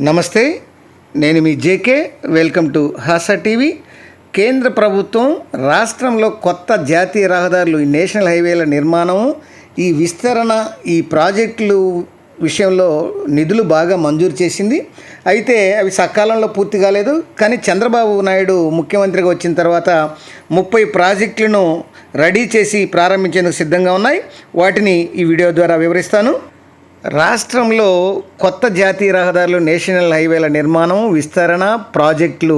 నమస్తే, నేను మీ JK. Welcome to Hasa TV. కేంద్ర ప్రభుత్వం రాష్ట్రంలో కొత్త జాతీయ రహదారులు, ఈ నేషనల్ హైవేల నిర్మాణం, ఈ విస్తరణ, ఈ ప్రాజెక్టులు విషయంలో నిధులు బాగా మంజూరు చేసింది. అయితే అవి సకాలంలో పూర్తి కాలేదు. కానీ చంద్రబాబు నాయుడు ముఖ్యమంత్రిగా వచ్చిన తర్వాత 30 ప్రాజెక్టులను రెడీ చేసి ప్రారంభించేందుకు సిద్ధంగా ఉన్నాయి. వాటిని ఈ వీడియో ద్వారా వివరిస్తాను. రాష్ట్రంలో కొత్త జాతీయ రహదారులు, నేషనల్ హైవేల నిర్మాణం, విస్తరణ, ప్రాజెక్టులు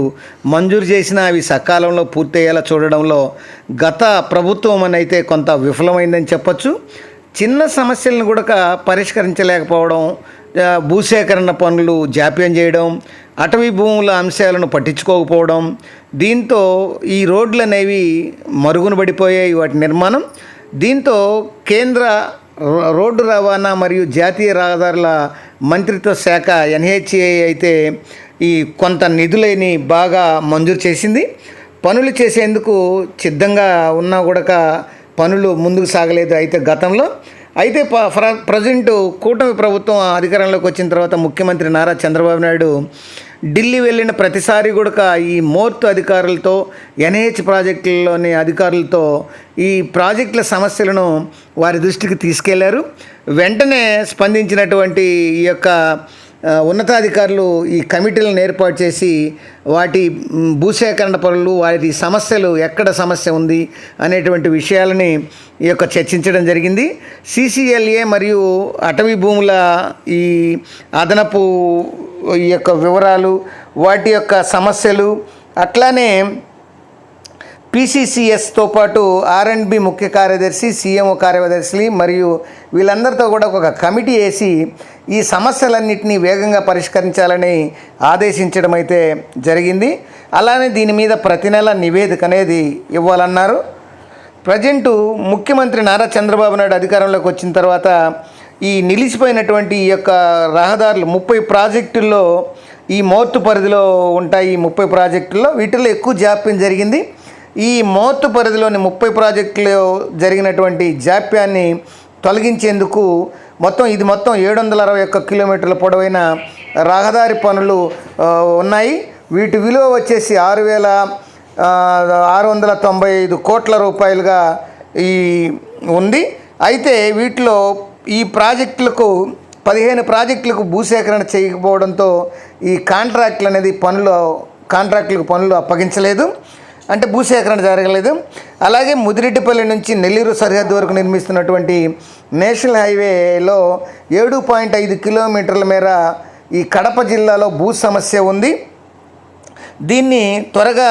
మంజూరు చేసిన అవి సకాలంలో పూర్తయ్యేలా చూడడంలో గత ప్రభుత్వం అయితే కొంత విఫలమైందని చెప్పొచ్చు. చిన్న సమస్యలను కూడా పరిష్కరించలేకపోవడం, భూసేకరణ పనులు జాప్యం చేయడం, అటవీ భూముల అంశాలను పట్టించుకోకపోవడం, దీంతో ఈ రోడ్లు అనేవి మరుగున పడిపోయాయి వాటి నిర్మాణం. దీంతో కేంద్ర రోడ్డు రవాణా మరియు జాతీయ రహదారుల మంత్రిత్వ శాఖ NHAI అయితే ఈ కొంత నిధులని బాగా మంజూరు చేసింది. పనులు చేసేందుకు సిద్ధంగా ఉన్నా కూడా పనులు ముందుకు సాగలేదు. అయితే గతంలో అయితే ప్రజెంట్ కూటమి ప్రభుత్వం అధికారంలోకి వచ్చిన తర్వాత ముఖ్యమంత్రి నారా చంద్రబాబు నాయుడు ఢిల్లీ వెళ్ళిన ప్రతిసారి కూడా ఈ మోర్తు అధికారులతో, NH ప్రాజెక్టులలోని అధికారులతో ఈ ప్రాజెక్టుల సమస్యలను వారి దృష్టికి తీసుకెళ్లారు. వెంటనే స్పందించినటువంటి ఈ యొక్క ఉన్నతాధికారులు ఈ కమిటీలను ఏర్పాటు చేసి వాటి భూసేకరణ పనులు, వాటి సమస్యలు, ఎక్కడ సమస్య ఉంది అనేటువంటి విషయాలని ఈ యొక్క చర్చించడం జరిగింది. CCLA మరియు అటవీ భూముల ఈ అదనపు ఈ యొక్క వివరాలు, వాటి యొక్క సమస్యలు, అట్లానే PCCSతో పాటు R&B ముఖ్య కార్యదర్శి, CMO కార్యదర్శి మరియు వీళ్ళందరితో కూడా ఒక కమిటీ వేసి ఈ సమస్యలన్నింటినీ వేగంగా పరిష్కరించాలని ఆదేశించడం అయితే జరిగింది. అలానే దీని మీద ప్రతి నెల నివేదిక అనేది ఇవ్వాలన్నారు. ప్రజెంటు ముఖ్యమంత్రి నారా చంద్రబాబు నాయుడు అధికారంలోకి వచ్చిన తర్వాత ఈ నిలిచిపోయినటువంటి ఈ యొక్క రహదారులు 30 ప్రాజెక్టుల్లో ఈ మోర్తు పరిధిలో ఉంటాయి. ఈ 30 ప్రాజెక్టుల్లో వీటిల్లో ఎక్కువ జాప్యం జరిగింది. ఈ మోర్తు పరిధిలోని 30 ప్రాజెక్టులో జరిగినటువంటి జాప్యాన్ని తొలగించేందుకు మొత్తం 761 కిలోమీటర్ల పొడవైన రహదారి పనులు ఉన్నాయి. వీటి విలువ వచ్చేసి 6,695 కోట్ల రూపాయలుగా ఈ ఉంది. అయితే వీటిలో ఈ ప్రాజెక్టులకు 15 ప్రాజెక్టులకు భూసేకరణ చేయకపోవడంతో ఈ కాంట్రాక్టులకు పనులు అప్పగించలేదు, అంటే భూసేకరణ జరగలేదు. అలాగే ముదిరెడ్డిపల్లి నుంచి నెల్లూరు సరిహద్దు వరకు నిర్మిస్తున్నటువంటి నేషనల్ హైవేలో 7.5 కిలోమీటర్ల మేర ఈ కడప జిల్లాలో భూ సమస్య ఉంది. దీన్ని త్వరగా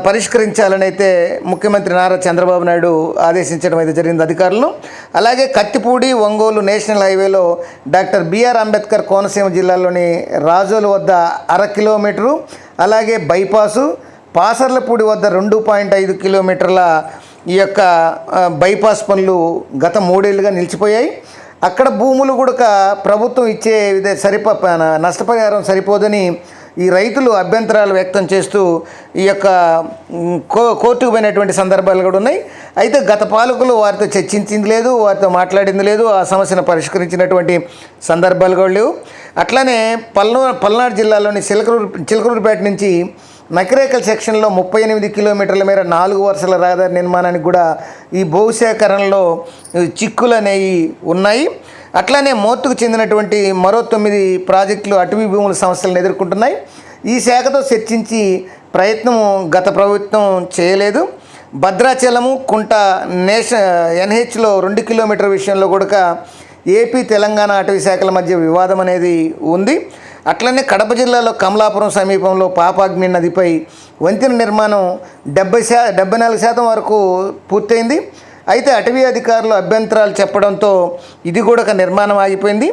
పరిష్కరించాలని అయితే ముఖ్యమంత్రి నారా చంద్రబాబు నాయుడు ఆదేశించడం అయితే జరిగింది అధికారులను. అలాగే కత్తిపూడి, ఒంగోలు నేషనల్ హైవేలో డాక్టర్ BR అంబేద్కర్ కోనసీమ జిల్లాలోని రాజోలు వద్ద 1/2 కిలోమీటరు, అలాగే బైపాసు పాసర్లపూడి వద్ద 2.5 కిలోమీటర్ల ఈ యొక్క బైపాస్ పనులు గత 3 ఏళ్ళుగా నిలిచిపోయాయి. అక్కడ భూములు కూడా ప్రభుత్వం ఇచ్చే నష్టపరిహారం సరిపోదని ఈ రైతులు అభ్యంతరాలు వ్యక్తం చేస్తూ ఈ యొక్క కోర్టుకు పోయినటువంటి సందర్భాలు కూడా ఉన్నాయి. అయితే గత పాలకులు వారితో చర్చించింది లేదు, వారితో మాట్లాడింది లేదు, ఆ సమస్యను పరిష్కరించినటువంటి సందర్భాలు కూడా లేవు. అట్లానే పల్నాడు జిల్లాలోని చిలకలూరుపేట నుంచి నకిరేకల్ సెక్షన్లో 38 కిలోమీటర్ల మేర 4 వరుసల రహదారి నిర్మాణానికి కూడా ఈ భూసేకరణలో చిక్కులు అనేవి ఉన్నాయి. అట్లానే మోర్తుకు చెందినటువంటి మరో 9 ప్రాజెక్టులు అటవీ భూముల సమస్యలను ఎదుర్కొంటున్నాయి. ఈ శాఖతో చర్చించి ప్రయత్నం గత ప్రభుత్వం చేయలేదు. భద్రాచలము, కుంట NHలో 2 కిలోమీటర్ల విషయంలో కూడా ఏపీ, తెలంగాణ అటవీ శాఖల మధ్య వివాదం అనేది ఉంది. అట్లనే కడప జిల్లాలో కమలాపురం సమీపంలో పాపాగ్ని నదిపై వంతెన నిర్మాణం 74% వరకు పూర్తయింది. అయితే అటవీ అధికారులు అభ్యంతరాలు చెప్పడంతో ఇది కూడా నిర్మాణం ఆగిపోయింది.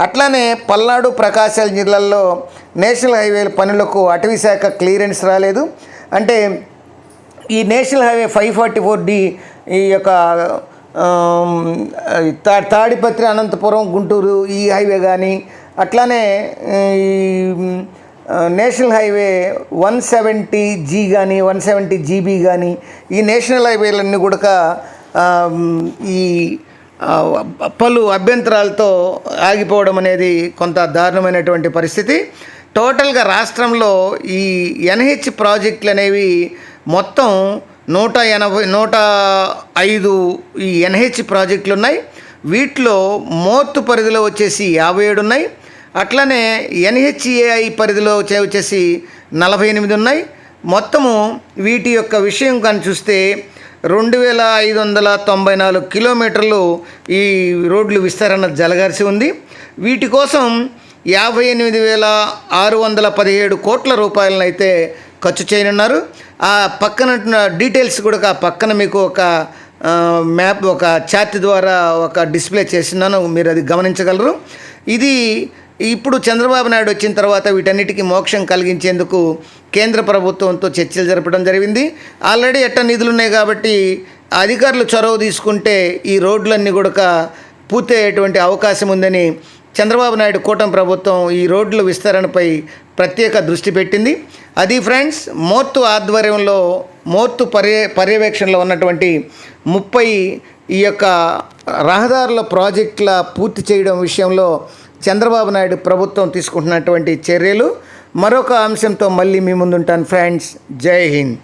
అట్లానే పల్నాడు, ప్రకాశం జిల్లాల్లో నేషనల్ హైవేల పనులకు అటవీ శాఖ క్లియరెన్స్ రాలేదు. అంటే ఈ నేషనల్ హైవే 544D ఈ యొక్క తాడిపత్రి, అనంతపురం, గుంటూరు ఈ హైవే కానీ, అట్లానే ఈ నేషనల్ హైవే 170G కానీ 170GB కానీ ఈ నేషనల్ హైవేలన్నీ కూడా ఈ పలు అభ్యంతరాలతో ఆగిపోవడం అనేది కొంత దారుణమైనటువంటి పరిస్థితి. టోటల్గా రాష్ట్రంలో ఈ ఎన్హెచ్ ప్రాజెక్టులు అనేవి మొత్తం 105 ఈ ఎన్హెచ్ ప్రాజెక్టులు ఉన్నాయి. వీటిలో మోర్తు పరిధిలో వచ్చేసి 57 ఉన్నాయి. అట్లనే ఎన్హెచ్ఏఐ పరిధిలో వచ్చేసి 48 ఉన్నాయి. మొత్తము వీటి యొక్క విషయం కానీ చూస్తే 2594 కిలోమీటర్లు ఈ రోడ్లు విస్తరణ జరగాల్సి ఉంది. వీటి కోసం 58,617 కోట్ల రూపాయలను అయితే ఖర్చు చేయనున్నారు. ఆ పక్కన డీటెయిల్స్ కూడా ఆ పక్కన మీకు ఒక మ్యాప్, ఒక చార్ట్ ద్వారా ఒక డిస్ప్లే చేస్తున్నాను, మీరు అది గమనించగలరు. ఇది ఇప్పుడు చంద్రబాబు నాయుడు వచ్చిన తర్వాత వీటన్నిటికీ మోక్షం కలిగించేందుకు కేంద్ర ప్రభుత్వంతో చర్చలు జరపడం జరిగింది. ఆల్రెడీ నిధులు ఉన్నాయి కాబట్టి అధికారులు చొరవ తీసుకుంటే ఈ రోడ్లన్నీ కూడా పూర్తయ్యేటువంటి అవకాశం ఉందని చంద్రబాబు నాయుడు కూటమి ప్రభుత్వం ఈ రోడ్ల విస్తరణపై ప్రత్యేక దృష్టి పెట్టింది. అది ఫ్రెండ్స్, మోర్తు ఆధ్వర్యంలో మోర్తు పర్యవేక్షణలో ఉన్నటువంటి 30 ఈ యొక్క రహదారుల ప్రాజెక్టుల పూర్తి చేయడం విషయంలో చంద్రబాబు నాయుడు ప్రభుత్వం తీసుకుంటున్నటువంటి చర్యలు. మరొక అంశంతో మళ్ళీ మీ ముందుంటాను ఫ్రెండ్స్. జై హింద్.